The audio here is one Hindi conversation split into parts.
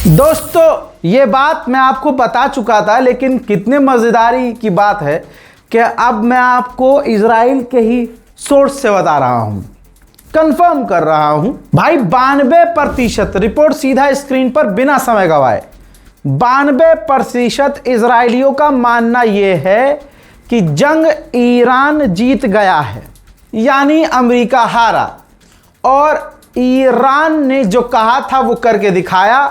दोस्तों ये बात मैं आपको बता चुका था, लेकिन कितने मज़ेदारी की बात है कि अब मैं आपको इजराइल के ही सोर्स से बता रहा हूं, कंफर्म कर रहा हूं भाई। 92% रिपोर्ट सीधा स्क्रीन पर बिना समय गवाए 92% इजराइलियों का मानना यह है कि जंग ईरान जीत गया है, यानी अमेरिका हारा और ईरान ने जो कहा था वो करके दिखाया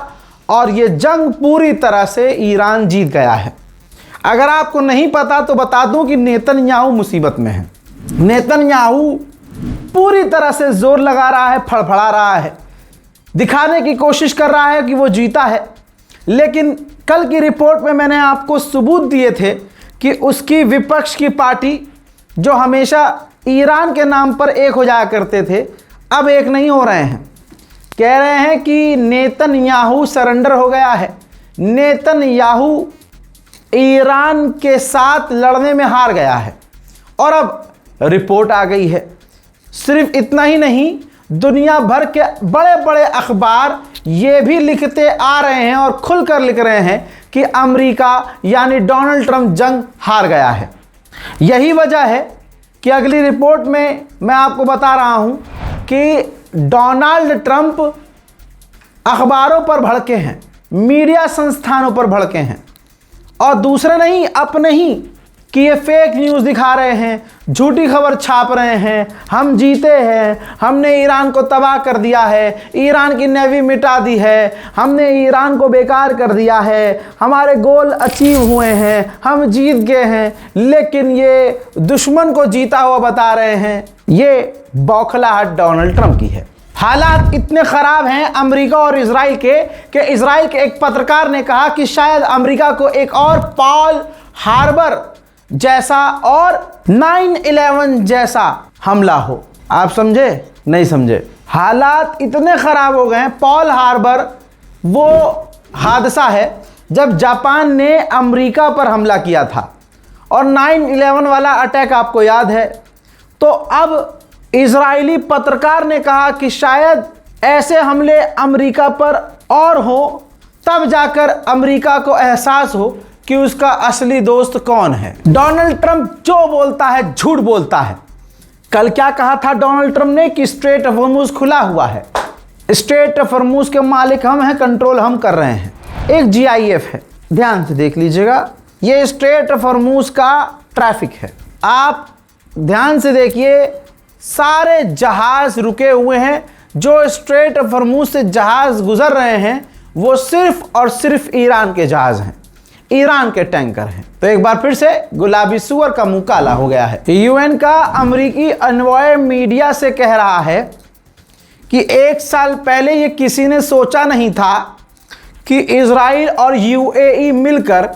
और ये जंग पूरी तरह से ईरान जीत गया है। अगर आपको नहीं पता तो बता दूं कि नेतन्याहू मुसीबत में है। नेतन्याहू पूरी तरह से जोर लगा रहा है, फड़फड़ा रहा है, दिखाने की कोशिश कर रहा है कि वो जीता है। लेकिन कल की रिपोर्ट में मैंने आपको सबूत दिए थे कि उसकी विपक्ष की पार्टी जो हमेशा ईरान के नाम पर एक हो जाया करते थे, अब एक नहीं हो रहे हैं। कह रहे हैं कि नेतन्याहू सरेंडर हो गया है, नेतन्याहू ईरान के साथ लड़ने में हार गया है और अब रिपोर्ट आ गई है। सिर्फ इतना ही नहीं, दुनिया भर के बड़े बड़े अखबार ये भी लिखते आ रहे हैं और खुलकर लिख रहे हैं कि अमेरिका यानी डोनाल्ड ट्रंप जंग हार गया है। यही वजह है कि अगली रिपोर्ट में मैं आपको बता रहा हूं कि डोनाल्ड ट्रंप अखबारों पर भड़के हैं, मीडिया संस्थानों पर भड़के हैं और दूसरे नहीं अपने ही कि ये फेक न्यूज़ दिखा रहे हैं, झूठी खबर छाप रहे हैं, हम जीते हैं, हमने ईरान को तबाह कर दिया है, ईरान की नेवी मिटा दी है, हमने ईरान को बेकार कर दिया है, हमारे गोल अचीव हुए हैं, हम जीत गए हैं। लेकिन ये दुश्मन को जीता हुआ बता रहे हैं। ये बौखलाहट डोनाल्ड ट्रंप की है। हालात इतने ख़राब हैं अमेरिका और इजराइल के कि इजराइल के एक पत्रकार ने कहा कि शायद अमेरिका को एक और पर्ल हार्बर जैसा और 9/11 जैसा हमला हो। आप समझे? नहीं समझे? हालात इतने ख़राब हो गए हैं। पर्ल हार्बर वो हादसा है जब जापान ने अमेरिका पर हमला किया था और 9/11 वाला अटैक आपको याद है। तो अब इजरायली पत्रकार ने कहा कि शायद ऐसे हमले अमेरिका पर और हो, तब जाकर अमेरिका को एहसास हो कि उसका असली दोस्त कौन है। डोनाल्ड ट्रंप जो बोलता है झूठ बोलता है। कल क्या कहा था डोनाल्ड ट्रंप ने कि स्ट्रेट ऑफ हॉर्मुज़ खुला हुआ है, स्ट्रेट ऑफ हॉर्मुज़ के मालिक हम हैं, कंट्रोल हम कर रहे हैं। एक GIF है, ध्यान से देख लीजिएगा, ये स्ट्रेट ऑफ हॉर्मुज़ का ट्रैफिक है। आप ध्यान से देखिए, सारे जहाज रुके हुए हैं। जो स्ट्रेट ऑफ हॉर्मुज़ से जहाज गुजर रहे हैं वो सिर्फ और सिर्फ ईरान के जहाज हैं, ईरान के टैंकर हैं। तो एक बार फिर से गुलाबी सुअर का मुंह काला हो गया है। UN का अमेरिकी अनवॉय मीडिया से कह रहा है कि 1 साल पहले ये किसी ने सोचा नहीं था कि इजराइल और UAE मिलकर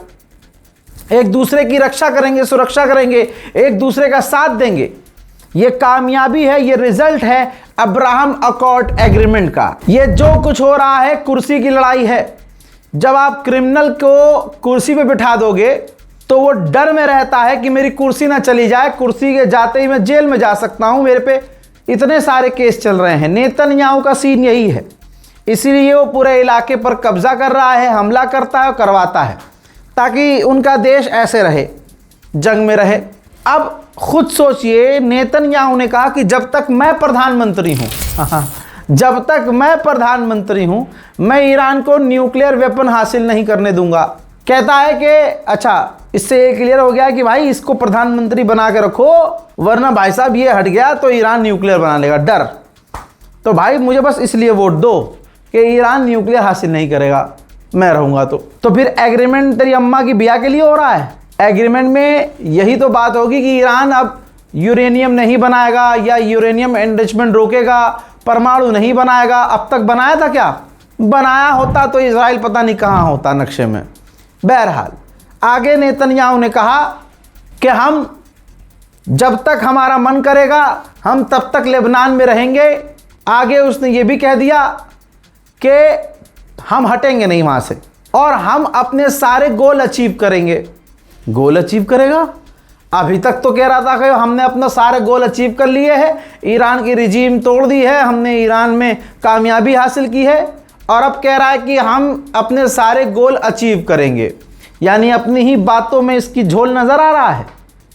एक दूसरे की रक्षा करेंगे, सुरक्षा करेंगे, एक दूसरे का साथ देंगे। ये कामयाबी है, ये रिजल्ट है अब्राहम अकॉर्ड एग्रीमेंट का। ये जो कुछ हो रहा है कुर्सी की लड़ाई है। जब आप क्रिमिनल को कुर्सी पे बिठा दोगे तो वो डर में रहता है कि मेरी कुर्सी ना चली जाए, कुर्सी के जाते ही मैं जेल में जा सकता हूं, मेरे पे इतने सारे केस चल रहे हैं। नेतन्याहू का सीन यही है, इसीलिए वो पूरे इलाके पर कब्जा कर रहा है, हमला करता है और करवाता है ताकि उनका देश ऐसे रहे, जंग में रहे। अब खुद सोचिए, नेतन्याहू ने कहा कि जब तक मैं प्रधानमंत्री हूं जब तक मैं प्रधानमंत्री हूं, मैं ईरान को न्यूक्लियर वेपन हासिल नहीं करने दूंगा। कहता है कि अच्छा, इससे ये क्लियर हो गया कि भाई इसको प्रधानमंत्री बना के रखो, वरना भाई साहब ये हट गया तो ईरान न्यूक्लियर बना लेगा, डर। तो भाई मुझे बस इसलिए वोट दो कि ईरान न्यूक्लियर हासिल नहीं करेगा, मैं रहूंगा। तो फिर एग्रीमेंट तेरी अम्मा की बिया के लिए हो रहा है। एग्रीमेंट में यही तो बात होगी कि ईरान अब यूरेनियम नहीं बनाएगा या यूरेनियम एनरिचमेंट रोकेगा, परमाणु नहीं बनाएगा। अब तक बनाया था क्या? बनाया होता तो इजराइल पता नहीं कहाँ होता नक्शे में। बहरहाल आगे नेतन्याहू ने कहा कि हम जब तक हमारा मन करेगा हम तब तक लेबनान में रहेंगे। आगे उसने ये भी कह दिया कि हम हटेंगे नहीं वहाँ से और हम अपने सारे गोल अचीव करेंगे। गोल अचीव करेगा? अभी तक तो कह रहा था कि हमने अपना सारे गोल अचीव कर लिए हैं, ईरान की रिजीम तोड़ दी है, हमने ईरान में कामयाबी हासिल की है। और अब कह रहा है कि हम अपने सारे गोल अचीव करेंगे, यानी अपनी ही बातों में इसकी झोल नजर आ रहा है।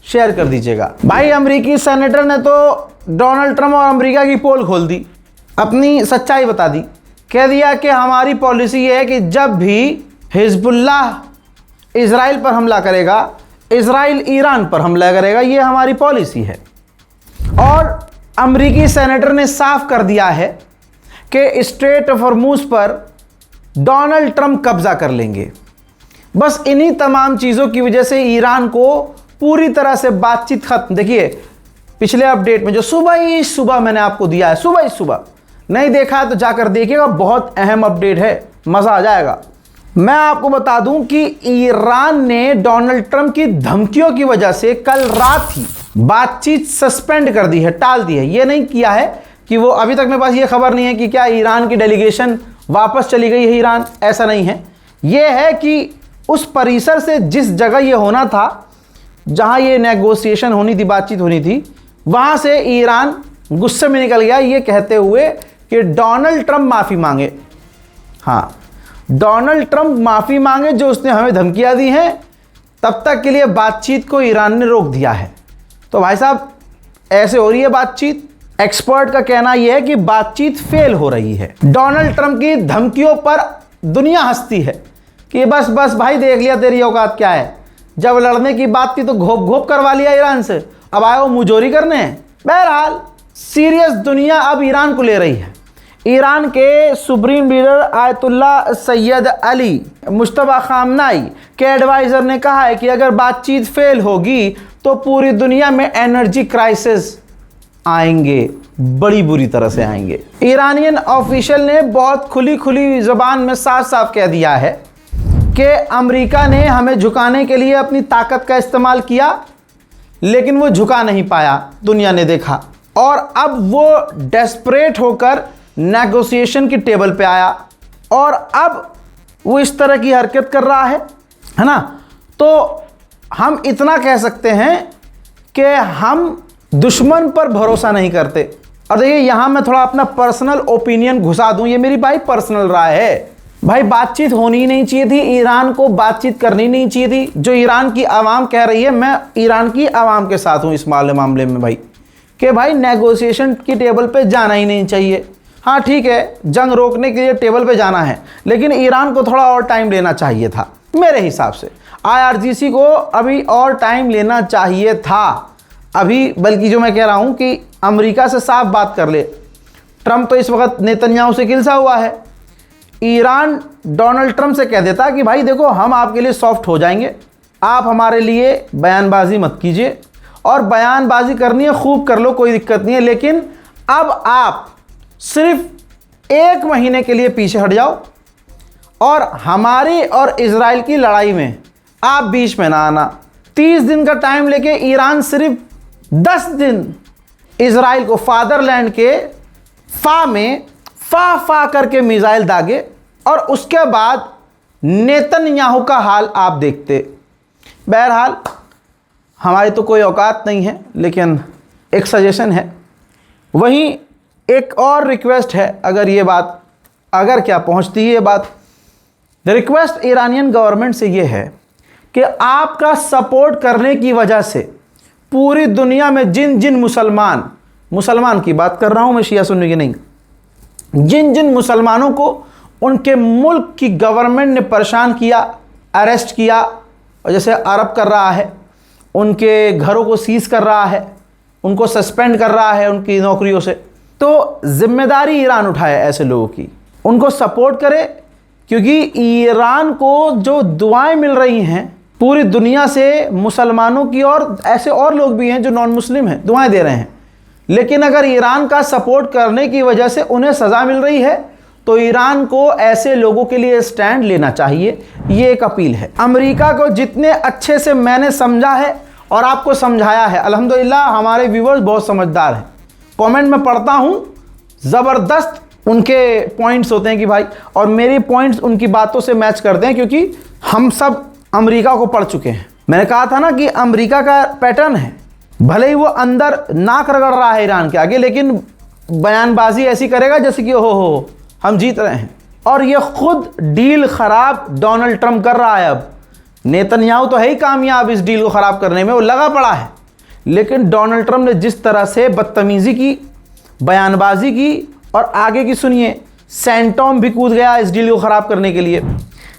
शेयर कर दीजिएगा भाई। अमेरिकी सेनेटर ने तो डोनाल्ड ट्रंप और अमेरिका की पोल खोल दी, अपनी सच्चाई बता दी। कह दिया कि हमारी पॉलिसी ये है कि जब भी हिजबुल्लाह इजराइल पर हमला करेगा, इजराइल ईरान पर हमला करेगा, ये हमारी पॉलिसी है। और अमेरिकी सेनेटर ने साफ कर दिया है कि स्ट्रेट ऑफ हॉर्मुज पर डोनाल्ड ट्रंप कब्जा कर लेंगे। बस इन्हीं तमाम चीज़ों की वजह से ईरान को पूरी तरह से बातचीत खत्म। देखिए पिछले अपडेट में जो सुबह मैंने आपको दिया है, सुबह नहीं देखा है तो जाकर देखिएगा, बहुत अहम अपडेट है, मज़ा आ जाएगा। मैं आपको बता दूं कि ईरान ने डोनाल्ड ट्रंप की धमकियों की वजह से कल रात ही बातचीत सस्पेंड कर दी है, टाल दी है। ये नहीं किया है कि वो, अभी तक मेरे पास ये खबर नहीं है कि क्या ईरान की डेलीगेशन वापस चली गई है ईरान, ऐसा नहीं है। ये है कि उस परिसर से जिस जगह ये होना था, जहां ये नेगोशिएशन होनी थी, बातचीत होनी थी, वहां से ईरान गुस्से में निकल गया, ये कहते हुए कि डोनाल्ड ट्रंप माफ़ी मांगे। हाँ, डोनाल्ड ट्रंप माफ़ी मांगे जो उसने हमें धमकियां दी हैं, तब तक के लिए बातचीत को ईरान ने रोक दिया है। तो भाई साहब ऐसे हो रही है बातचीत। एक्सपर्ट का कहना यह है कि बातचीत फेल हो रही है। डोनाल्ड ट्रंप की धमकियों पर दुनिया हंसती है कि बस भाई देख लिया तेरी औकात क्या है। जब लड़ने की बात थी तो घोप करवा लिया ईरान से, अब आए वो मुजोरी करने। बहरहाल सीरियस दुनिया अब ईरान को ले रही है। ईरान के supreme leader ayatollah Syed Ali Mushtaba खामनाई के एडवाइज़र ने कहा है कि अगर बातचीत फेल होगी तो पूरी दुनिया में एनर्जी क्राइसिस आएंगे, बड़ी बुरी तरह से आएंगे। ईरानियन ऑफिशियल ने बहुत खुली ज़बान में साफ साफ कह दिया है कि अमेरिका ने हमें झुकाने के लिए अपनी ताकत का इस्तेमाल किया, लेकिन वो झुका नहीं पाया, दुनिया ने देखा। और अब वो डेस्परेट होकर नेगोशिएशन की टेबल पे आया और अब वो इस तरह की हरकत कर रहा है ना। तो हम इतना कह सकते हैं कि हम दुश्मन पर भरोसा नहीं करते। और देखिए यहाँ मैं थोड़ा अपना पर्सनल ओपिनियन घुसा दूं, ये मेरी भाई पर्सनल राय है। भाई बातचीत होनी ही नहीं चाहिए थी, ईरान को बातचीत करनी नहीं चाहिए थी। जो ईरान की आवाम कह रही है, मैं ईरान की आवाम के साथ हूँ इस मामले में भाई, कि भाई नेगोशिएशन की टेबल पे जाना ही नहीं चाहिए। हाँ ठीक है, जंग रोकने के लिए टेबल पे जाना है, लेकिन ईरान को थोड़ा और टाइम लेना चाहिए था मेरे हिसाब से। IRGC को अभी और टाइम लेना चाहिए था अभी, बल्कि जो मैं कह रहा हूँ कि अमेरिका से साफ बात कर ले। ट्रंप तो इस वक्त नेतन्याहू से किलसा हुआ है। ईरान डोनाल्ड ट्रंप से कह देता कि भाई देखो हम आपके लिए सॉफ्ट हो जाएंगे, आप हमारे लिए बयानबाजी मत कीजिए, और बयानबाजी करनी है खूब कर लो, कोई दिक्कत नहीं है, लेकिन अब आप सिर्फ 1 महीने के लिए पीछे हट जाओ और हमारी और इजराइल की लड़ाई में आप बीच में ना आना। 30 दिन का टाइम लेके ईरान सिर्फ 10 दिन इजराइल को फादरलैंड के फा में फा करके मिसाइल दागे, और उसके बाद नेतन्याहू का हाल आप देखते। बहरहाल हमारी तो कोई औकात नहीं है, लेकिन एक सजेशन है। वहीं एक और रिक्वेस्ट है, अगर क्या पहुंचती है ये बात। रिक्वेस्ट ईरानियन गवर्नमेंट से ये है कि आपका सपोर्ट करने की वजह से पूरी दुनिया में जिन मुसलमान की बात कर रहा हूं मैं, शिया सुन्नी की नहीं, जिन मुसलमानों को उनके मुल्क की गवर्नमेंट ने परेशान किया, अरेस्ट किया, और जैसे अरब कर रहा है, उनके घरों को सीज कर रहा है, उनको सस्पेंड कर रहा है उनकी नौकरियों से, तो जिम्मेदारी ईरान उठाए ऐसे लोगों की, उनको सपोर्ट करे। क्योंकि ईरान को जो दुआएं मिल रही हैं पूरी दुनिया से मुसलमानों की, और ऐसे और लोग भी हैं जो नॉन मुस्लिम हैं, दुआएं दे रहे हैं, लेकिन अगर ईरान का सपोर्ट करने की वजह से उन्हें सज़ा मिल रही है तो ईरान को ऐसे लोगों के लिए स्टैंड लेना चाहिए। ये एक अपील है। अमेरिका को जितने अच्छे से मैंने समझा है और आपको समझाया है, अल्हम्दुलिल्लाह हमारे व्यूवर्स बहुत समझदार हैं। कमेंट में पढ़ता हूँ, ज़बरदस्त उनके पॉइंट्स होते हैं कि भाई, और मेरे पॉइंट्स उनकी बातों से मैच करते हैं, क्योंकि हम सब अमेरिका को पढ़ चुके हैं। मैंने कहा था ना कि अमेरिका का पैटर्न है, भले ही वो अंदर नाक रगड़ रहा है ईरान के आगे, लेकिन बयानबाजी ऐसी करेगा जैसे कि हो हम जीत रहे हैं। और ये खुद डील खराब डोनाल्ड ट्रंप कर रहा है। अब नेतन्याहू तो है ही कामयाब इस डील को खराब करने में, वो लगा पड़ा है, लेकिन डोनाल्ड ट्रंप ने जिस तरह से बदतमीजी की, बयानबाजी की, और आगे की सुनिए, सेंटॉम भी कूद गया इस डील को खराब करने के लिए।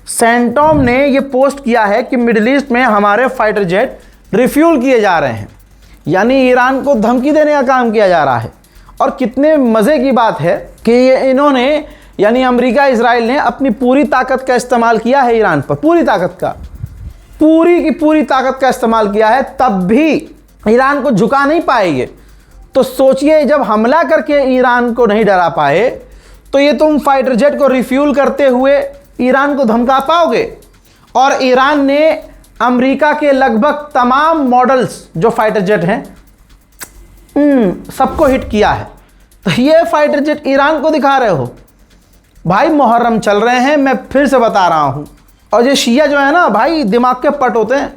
सेंटॉम ने ये पोस्ट किया है कि मिडिल ईस्ट में हमारे फाइटर जेट रिफ्यूल किए जा रहे हैं, यानी ईरान को धमकी देने का काम किया जा रहा है। और कितने मज़े की बात है कि ये इन्होंने, यानी अमेरिका इजराइल ने अपनी पूरी ताकत का इस्तेमाल किया है ईरान पर, पूरी ताकत का, पूरी की पूरी ताकत का इस्तेमाल किया है, तब भी ईरान को झुका नहीं पाएंगे। तो सोचिए, जब हमला करके ईरान को नहीं डरा पाए, तो ये तुम फाइटर जेट को रिफ्यूल करते हुए ईरान को धमका पाओगे। और ईरान ने अमेरिका के लगभग तमाम मॉडल्स जो फाइटर जेट हैं सबको हिट किया है। तो ये फाइटर जेट ईरान को दिखा रहे हो भाई। मुहर्रम चल रहे हैं, मैं फिर से बता रहा हूँ। और ये शिया जो है ना भाई, दिमाग के पट होते हैं।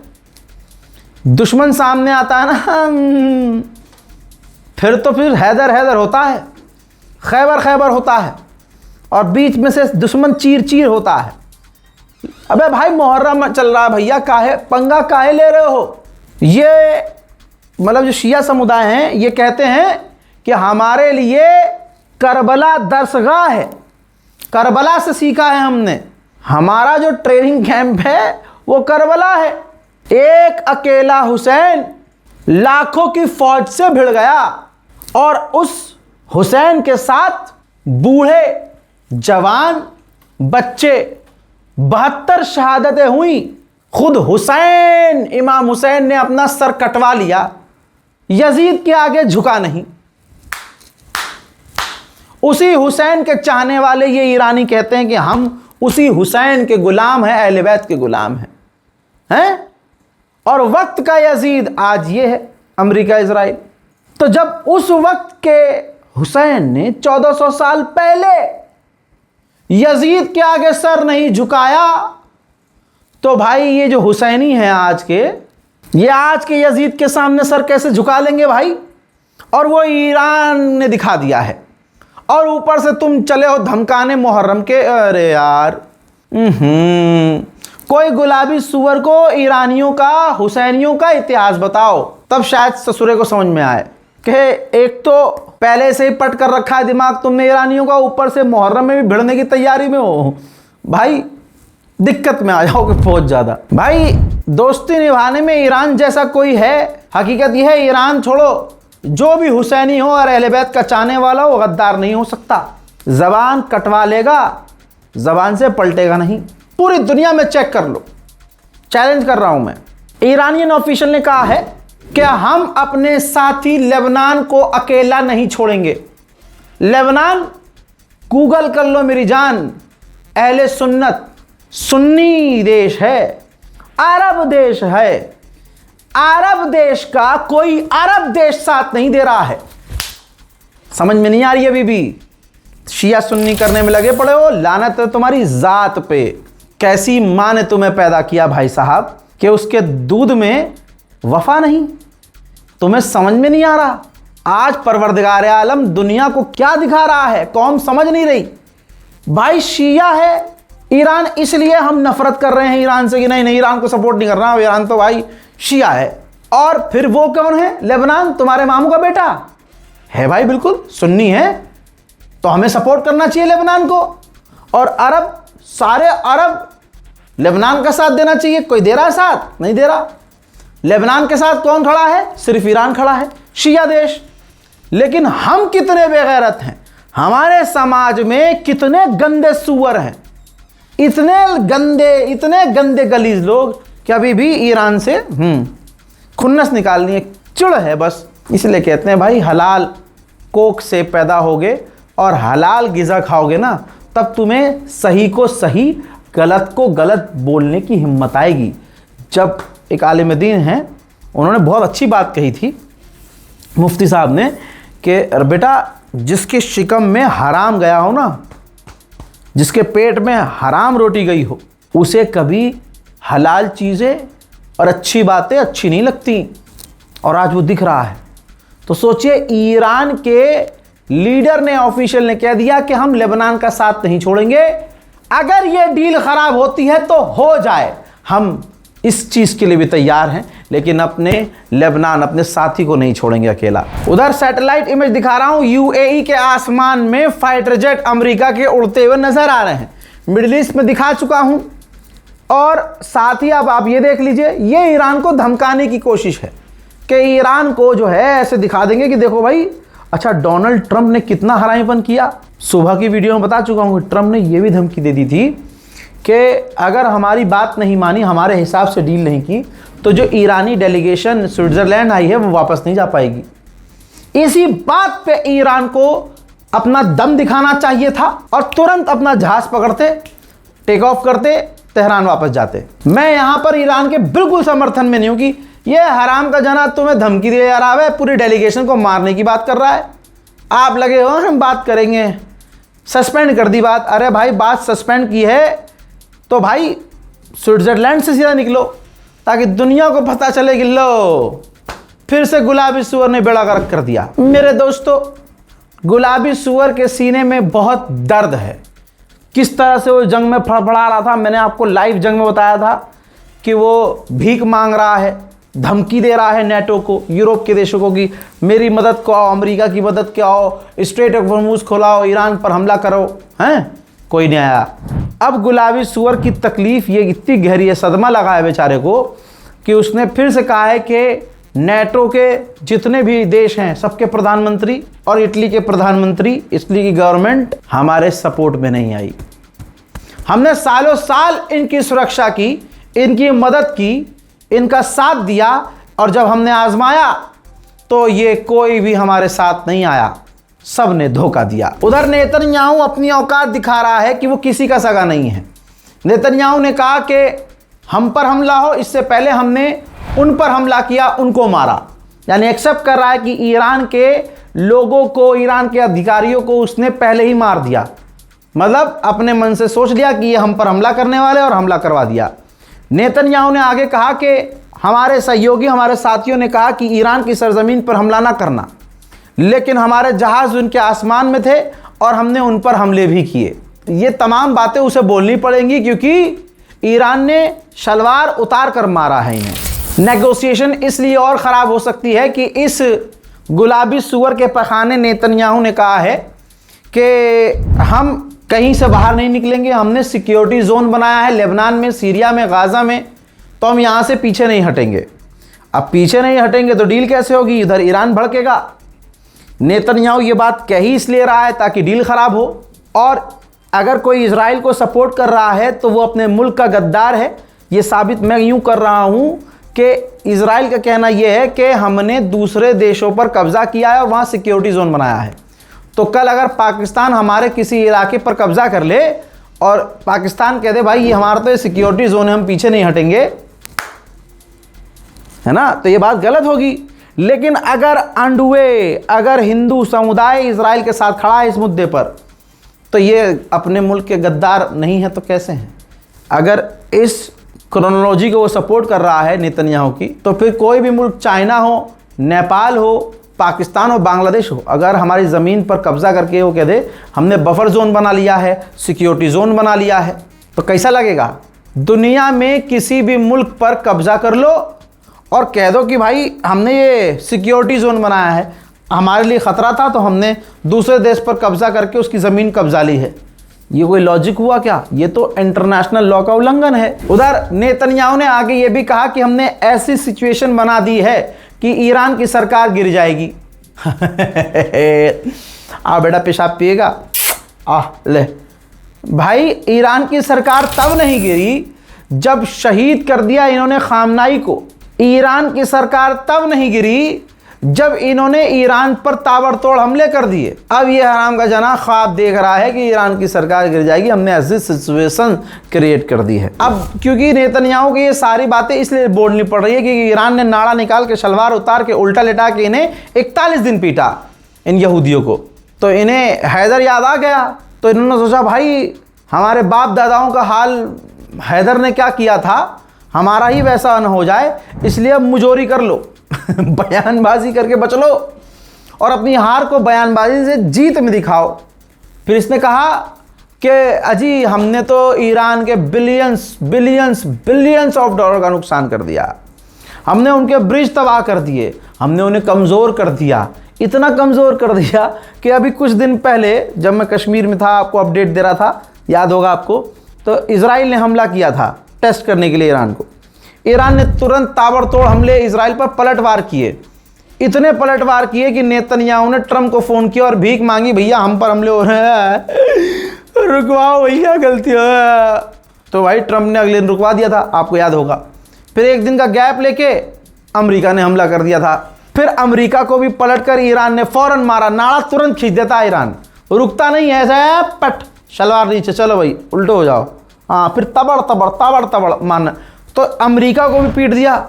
दुश्मन सामने आता है ना, फिर तो फिर हैदर हैदर होता है, खैबर खैबर होता है, और बीच में से दुश्मन चीर चीर होता है। अबे भाई मुहर्रम चल रहा है भैया, काहे पंगा काहे ले रहे हो? ये मतलब जो शिया समुदाय हैं ये कहते हैं कि हमारे लिए करबला दर्सगाह है, करबला से सीखा है हमने, हमारा जो ट्रेनिंग कैंप है वो करबला है। एक अकेला हुसैन लाखों की फौज से भिड़ गया, और उस हुसैन के साथ बूढ़े, जवान, बच्चे, 72 शहादतें हुई। खुद हुसैन, इमाम हुसैन ने अपना सर कटवा लिया, यजीद के आगे झुका नहीं। उसी हुसैन के चाहने वाले ये ईरानी कहते हैं कि हम उसी हुसैन के गुलाम हैं, अहले बैत के गुलाम हैं? और वक्त का यजीद आज ये है अमेरिका इजराइल। तो जब उस वक्त के हुसैन ने 1400 साल पहले यजीद के आगे सर नहीं झुकाया, तो भाई ये जो हुसैनी हैं आज के, ये आज के यजीद के सामने सर कैसे झुका लेंगे भाई? और वो ईरान ने दिखा दिया है। और ऊपर से तुम चले हो धमकाने मुहर्रम के। अरे यार, कोई गुलाबी सुअर को ईरानियों का, हुसैनियों का इतिहास बताओ, तब शायद ससुरे को समझ में आए कि एक तो पहले से ही पट कर रखा है दिमाग तुमने ईरानियों का, ऊपर से मुहर्रम में भी भिड़ने की तैयारी में हो भाई, दिक्कत में आ जाओगे बहुत ज़्यादा। भाई दोस्ती निभाने में ईरान जैसा कोई है? हकीकत यह है, ईरान छोड़ो, जो भी हुसैनी हो और अहले बैत का चाहने वाला हो, गद्दार नहीं हो सकता। जबान कटवा लेगा, जबान से पलटेगा नहीं। पूरी दुनिया में चेक कर लो, चैलेंज कर रहा हूं मैं। ईरानियन ऑफिशियल ने कहा है कि हम अपने साथी लेबनान को अकेला नहीं छोड़ेंगे। लेबनान गूगल कर लो मेरी जान, अहले सुन्नत, सुन्नी देश है, अरब देश है। अरब देश का कोई अरब देश साथ नहीं दे रहा है। समझ में नहीं आ रही अभी भी? शिया सुन्नी करने में लगे पड़े हो। लानत है तुम्हारी जात पे। कैसी मां ने तुम्हें पैदा किया भाई साहब कि उसके दूध में वफा नहीं? तुम्हें समझ में नहीं आ रहा? आज परवरदिगार आलम दुनिया को क्या दिखा रहा है, कौम समझ नहीं रही। भाई शिया है ईरान, इसलिए हम नफरत कर रहे हैं ईरान से कि नहीं ईरान को सपोर्ट नहीं कर रहा, ईरान तो भाई शिया है। और फिर वो कौन है? लेबनान, तुम्हारे मामू का बेटा है भाई, बिल्कुल सुन्नी है, तो हमें सपोर्ट करना चाहिए लेबनान को। और अरब, सारे अरब लेबनान का साथ देना चाहिए। कोई दे रहा है साथ? नहीं दे रहा। लेबनान के साथ कौन खड़ा है? सिर्फ ईरान खड़ा है, शिया देश। लेकिन हम कितने बेगैरत हैं, हमारे समाज में कितने गंदे सुअर हैं, इतने गंदे गलीज लोग कि अभी भी ईरान से खुन्नस निकालनी है, चिड़ है बस। इसलिए कहते हैं भाई, हलाल कोख से पैदा होगे और हलाल गिज़ा खाओगे ना, तब तुम्हें सही को सही, गलत को गलत बोलने की हिम्मत आएगी। जब एक आलिम दीन हैं, उन्होंने बहुत अच्छी बात कही थी मुफ्ती साहब ने कि बेटा, जिसके शिकम में हराम गया हो ना, जिसके पेट में हराम रोटी गई हो, उसे कभी हलाल चीज़ें और अच्छी बातें अच्छी नहीं लगती। और आज वो दिख रहा है। तो सोचिए, ईरान के लीडर ने, ऑफिशियल ने कह दिया कि हम लेबनान का साथ नहीं छोड़ेंगे, अगर ये डील खराब होती है तो हो जाए, हम इस चीज के लिए भी तैयार हैं, लेकिन अपने लेबनान, अपने साथी को नहीं छोड़ेंगे अकेला। उधर सैटेलाइट इमेज दिखा रहा हूं, यूएई के आसमान में फाइटर जेट अमेरिका के उड़ते हुए नजर आ रहे हैं। मिडिल ईस्ट में दिखा चुका हूं, और साथ ही अब आप ये देख लीजिए, ये ईरान को धमकाने की कोशिश है कि ईरान को जो है ऐसे दिखा देंगे कि देखो भाई, अच्छा डोनाल्ड ट्रंप ने कितना हरामीपन किया। सुबह की वीडियो में बता चुका हूं कि ट्रंप ने यह भी धमकी दे दी थी कि अगर हमारी बात नहीं मानी, हमारे हिसाब से डील नहीं की, तो जो ईरानी डेलीगेशन स्विट्जरलैंड आई है वो वापस नहीं जा पाएगी। इसी बात पे ईरान को अपना दम दिखाना चाहिए था और तुरंत अपना जहाज पकड़ते, टेक ऑफ करते, तेहरान वापस जाते। मैं यहां पर ईरान के बिल्कुल समर्थन में नहीं हूं कि यह हराम का जना तुम्हें धमकी दे जा रहा है, पूरी डेलीगेशन को मारने की बात कर रहा है। आप लगे हो हम बात करेंगे, सस्पेंड कर दी बात। अरे भाई, बात सस्पेंड की है तो भाई स्विट्जरलैंड से सीधा निकलो, ताकि दुनिया को पता चले कि लो फिर से गुलाबी सुअर ने बेड़ा गर्क कर दिया। मेरे दोस्तों, गुलाबी सुअर के सीने में बहुत दर्द है। किस तरह से वो जंग में फड़फड़ा रहा था, मैंने आपको लाइव जंग में बताया था कि वो भीख मांग रहा है, धमकी दे रहा है नेटो को, यूरोप के देशों को कि मेरी मदद को आओ, अमेरिका की मदद के आओ, स्ट्रेट ऑफ हॉर्मूज खोलाओ, ईरान पर हमला करो। हैं, कोई नहीं आया। अब गुलाबी सुअर की तकलीफ ये इतनी गहरी है, सदमा लगा है बेचारे को, कि उसने फिर से कहा है कि नेटो के जितने भी देश हैं सबके प्रधानमंत्री और इटली के प्रधानमंत्री, इटली की गवर्नमेंट हमारे सपोर्ट में नहीं आई। हमने सालों साल इनकी सुरक्षा की, इनकी मदद की, इनका साथ दिया, और जब हमने आजमाया तो ये कोई भी हमारे साथ नहीं आया, सब ने धोखा दिया। उधर नेतन्याहू अपनी औकात दिखा रहा है कि वो किसी का सगा नहीं है। नेतन्याहू ने कहा कि हम पर हमला हो, इससे पहले हमने उन पर हमला किया, उनको मारा। यानी एक्सेप्ट कर रहा है कि ईरान के लोगों को, ईरान के अधिकारियों को उसने पहले ही मार दिया। मतलब अपने मन से सोच लिया कि ये हम पर हमला करने वाले, और हमला करवा दिया। नेतन्याहू ने आगे कहा कि हमारे सहयोगी, हमारे साथियों ने कहा कि ईरान की सरजमीन पर हमला ना करना, लेकिन हमारे जहाज उनके आसमान में थे और हमने उन पर हमले भी किए। ये तमाम बातें उसे बोलनी पड़ेंगी, क्योंकि ईरान ने शलवार उतार कर मारा है इन्हें। नेगोशिएशन इसलिए और ख़राब हो सकती है कि इस गुलाबी सुअर के पखाने नेतन्याहू ने कहा है कि हम कहीं से बाहर नहीं निकलेंगे, हमने सिक्योरिटी जोन बनाया है लेबनान में, सीरिया में, गाज़ा में, तो हम यहाँ से पीछे नहीं हटेंगे। अब पीछे नहीं हटेंगे तो डील कैसे होगी, इधर ईरान भड़केगा। नेतन्याहू ये बात कह ही इसलिए रहा है ताकि डील ख़राब हो, और अगर कोई इजराइल को सपोर्ट कर रहा है तो वो अपने मुल्क का गद्दार है। ये साबित मैं यूँ कर रहा हूँ कि इजराइल का कहना यह है कि हमने दूसरे देशों पर कब्ज़ा किया है और वहाँ सिक्योरिटी जोन बनाया है। तो कल अगर पाकिस्तान हमारे किसी इलाके पर कब्ज़ा कर ले और पाकिस्तान कह दे भाई ये हमारा तो सिक्योरिटी जोन है, हम पीछे नहीं हटेंगे, है ना, तो ये बात गलत होगी। लेकिन अगर अंडुए, अगर हिंदू समुदाय इजराइल के साथ खड़ा है इस मुद्दे पर, तो ये अपने मुल्क के गद्दार नहीं है तो कैसे हैं? अगर इस क्रोनोलॉजी को वो सपोर्ट कर रहा है नेतन्याहू की, तो फिर कोई भी मुल्क, चाइना हो, नेपाल हो, पाकिस्तान हो, बांग्लादेश हो, अगर हमारी ज़मीन पर कब्ज़ा करके वो कह दे हमने बफर जोन बना लिया है, सिक्योरिटी जोन बना लिया है, तो कैसा लगेगा? दुनिया में किसी भी मुल्क पर कब्ज़ा कर लो और कह दो कि भाई हमने ये सिक्योरिटी जोन बनाया है, हमारे लिए ख़तरा था तो हमने दूसरे देश पर कब्ज़ा करके उसकी ज़मीन कब्जा ली है। ये कोई लॉजिक हुआ क्या? ये तो इंटरनेशनल लॉ का उल्लंघन है। उधर नेतन्याहू ने आगे ये भी कहा कि हमने ऐसी सिचुएशन बना दी है कि ईरान की सरकार गिर जाएगी। आ बेटा पेशाब पिएगा, ले भाई, ईरान की सरकार तब नहीं गिरी जब शहीद कर दिया इन्होंने खामनाई को। ईरान की सरकार तब नहीं गिरी जब इन्होंने ईरान पर ताबड़तोड़ हमले कर दिए। अब ये हराम का जना ख्वाब देख रहा है कि ईरान की सरकार गिर जाएगी, हमने ऐसी सिचुएशन क्रिएट कर दी है। अब क्योंकि नेतन्याहू की ये सारी बातें इसलिए बोलनी पड़ रही है कि ईरान ने नाड़ा निकाल के, शलवार उतार के, उल्टा लेटा के इन्हें 41 दिन पीटा इन यहूदियों को, तो इन्हें हैदर याद आ गया। तो इन्होंने सोचा भाई हमारे बाप दादाओं का हाल हैदर ने क्या किया था, हमारा ही वैसा न हो जाए, इसलिए अब मुजोरी कर लो, बयानबाजी करके बच लो और अपनी हार को बयानबाजी से जीत में दिखाओ। फिर इसने कहा कि अजी हमने तो ईरान के बिलियंस ऑफ डॉलर का नुकसान कर दिया, हमने उनके ब्रिज तबाह कर दिए, हमने उन्हें कमज़ोर कर दिया, इतना कमज़ोर कर दिया कि अभी कुछ दिन पहले जब मैं कश्मीर में था, आपको अपडेट दे रहा था, याद होगा आपको, तो इजराइल ने हमला किया था टेस्ट करने के लिए ईरान को। ईरान ने तुरंत ताबड़तोड़ हमले इजराइल पर पलटवार किए, इतने पलटवार किए कि नेतन्याहू ने ट्रम्प को फ़ोन किया और भीख मांगी, भैया हम पर हमले हो रहे हैं, रुकवाओ भैया, गलती हो। तो भाई ट्रम्प ने अगले दिन रुकवा दिया था, आपको याद होगा। फिर एक दिन का गैप लेके अमेरिका ने हमला कर दिया था, फिर अमेरिका को भी पलटकर ईरान ने फौरन मारा, नाड़ा तुरंत खींच देता ईरान, रुकता नहीं है, ऐसा है पट शलवार नीचे, चलो भाई उल्टो हो जाओ। हाँ, फिर तबड़ तबड़ मारना, तो अमेरिका को भी पीट दिया।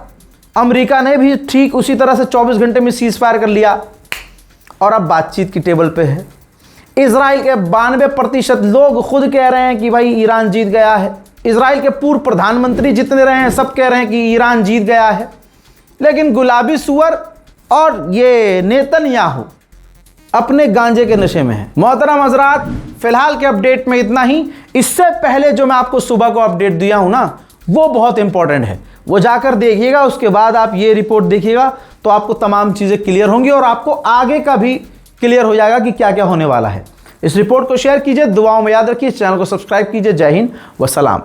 अमेरिका ने भी ठीक उसी तरह से 24 घंटे में सीज फायर कर लिया और अब बातचीत की टेबल पे है। इजराइल के 92% लोग खुद कह रहे हैं कि भाई ईरान जीत गया है। इजराइल के पूर्व प्रधानमंत्री जितने रहे हैं सब कह रहे हैं कि ईरान जीत गया है, लेकिन गुलाबी सुअर और ये नेतन्याहू अपने गांजे के नशे में है। मोहतरम हजरात, फिलहाल के अपडेट में इतना ही। इससे पहले जो मैं आपको सुबह को अपडेट दिया हूं ना, वो बहुत इंपॉर्टेंट है, वो जाकर देखिएगा, उसके बाद आप ये रिपोर्ट देखिएगा तो आपको तमाम चीज़ें क्लियर होंगी और आपको आगे का भी क्लियर हो जाएगा कि क्या क्या होने वाला है। इस रिपोर्ट को शेयर कीजिए, दुआओं में याद रखिए, चैनल को सब्सक्राइब कीजिए। जय हिंद व सलाम।